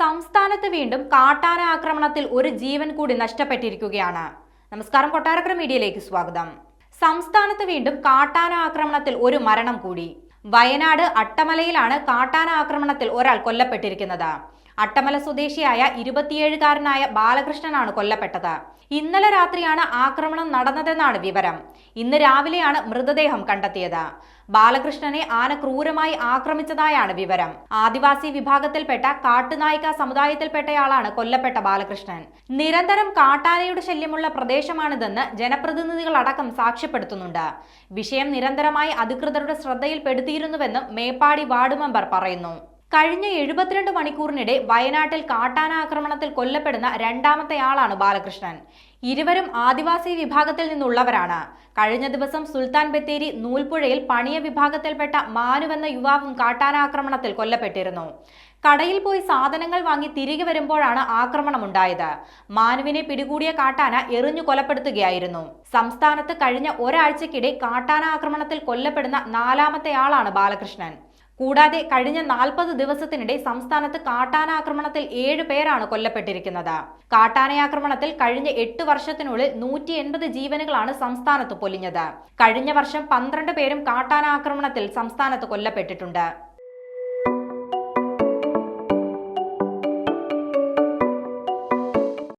സംസ്ഥാനത്ത് വീണ്ടും കാട്ടാന ആക്രമണത്തിൽ ഒരു ജീവൻ കൂടി നഷ്ടപ്പെട്ടിരിക്കുകയാണ്. നമസ്കാരം, കൊട്ടാരക്കര മീഡിയയിലേക്ക് സ്വാഗതം. സംസ്ഥാനത്ത് വീണ്ടും കാട്ടാന ആക്രമണത്തിൽ ഒരു മരണം കൂടി. വയനാട് അട്ടമലയിലാണ് കാട്ടാന ആക്രമണത്തിൽ ഒരാൾ കൊല്ലപ്പെട്ടിരിക്കുന്നത്. അട്ടമല സ്വദേശിയായ 27-കാരനായ ബാലകൃഷ്ണനാണ് കൊല്ലപ്പെട്ടത്. ഇന്നലെ രാത്രിയാണ് ആക്രമണം നടന്നതെന്നാണ് വിവരം. ഇന്ന് രാവിലെയാണ് മൃതദേഹം കണ്ടെത്തിയത്. ബാലകൃഷ്ണനെ ആന ക്രൂരമായി ആക്രമിച്ചതായാണ് വിവരം. ആദിവാസി വിഭാഗത്തിൽപ്പെട്ട കാട്ടുനായിക സമുദായത്തിൽപ്പെട്ടയാളാണ് കൊല്ലപ്പെട്ട ബാലകൃഷ്ണൻ. നിരന്തരം കാട്ടാനയുടെ ശല്യമുള്ള പ്രദേശമാണിതെന്ന് ജനപ്രതിനിധികളടക്കം സാക്ഷ്യപ്പെടുത്തുന്നുണ്ട്. വിഷയം നിരന്തരമായി അധികൃതരുടെ ശ്രദ്ധയിൽപ്പെടുത്തിയിരുന്നുവെന്നും മേപ്പാടി വാർഡ് മെമ്പർ പറയുന്നു. കഴിഞ്ഞ 72 മണിക്കൂറിനിടെ വയനാട്ടിൽ കാട്ടാന ആക്രമണത്തിൽ കൊല്ലപ്പെടുന്ന രണ്ടാമത്തെയാളാണ് ബാലകൃഷ്ണൻ. ഇരുവരും ആദിവാസി വിഭാഗത്തിൽ നിന്നുള്ളവരാണ്. കഴിഞ്ഞ ദിവസം സുൽത്താൻ ബത്തേരി നൂൽപ്പുഴയിൽ പണിയ വിഭാഗത്തിൽപ്പെട്ട മാനുവെന്ന യുവാവും കാട്ടാന ആക്രമണത്തിൽ കൊല്ലപ്പെട്ടിരുന്നു. കടയിൽ പോയി സാധനങ്ങൾ വാങ്ങി തിരികെ വരുമ്പോഴാണ് ആക്രമണമുണ്ടായത്. മാനുവിനെ പിടികൂടിയ കാട്ടാന എറിഞ്ഞു കൊലപ്പെടുത്തുകയായിരുന്നു. സംസ്ഥാനത്ത് കഴിഞ്ഞ ഒരാഴ്ചക്കിടെ കാട്ടാന ആക്രമണത്തിൽ കൊല്ലപ്പെടുന്ന 4ാമത്തെയാളാണ് ബാലകൃഷ്ണൻ. കൂടാതെ കഴിഞ്ഞ 40 ദിവസത്തിനിടെ സംസ്ഥാനത്ത് കാട്ടാന ആക്രമണത്തിൽ 7 പേരാണ് കൊല്ലപ്പെട്ടിരിക്കുന്നത്. കാട്ടാനയാക്രമണത്തിൽ കഴിഞ്ഞ 8 വർഷത്തിനുള്ളിൽ 180 ജീവനുകളാണ് സംസ്ഥാനത്ത് പൊലിഞ്ഞത്. കഴിഞ്ഞ വർഷം 12 പേരും കാട്ടാന ആക്രമണത്തിൽ സംസ്ഥാനത്ത് കൊല്ലപ്പെട്ടിട്ടുണ്ട്.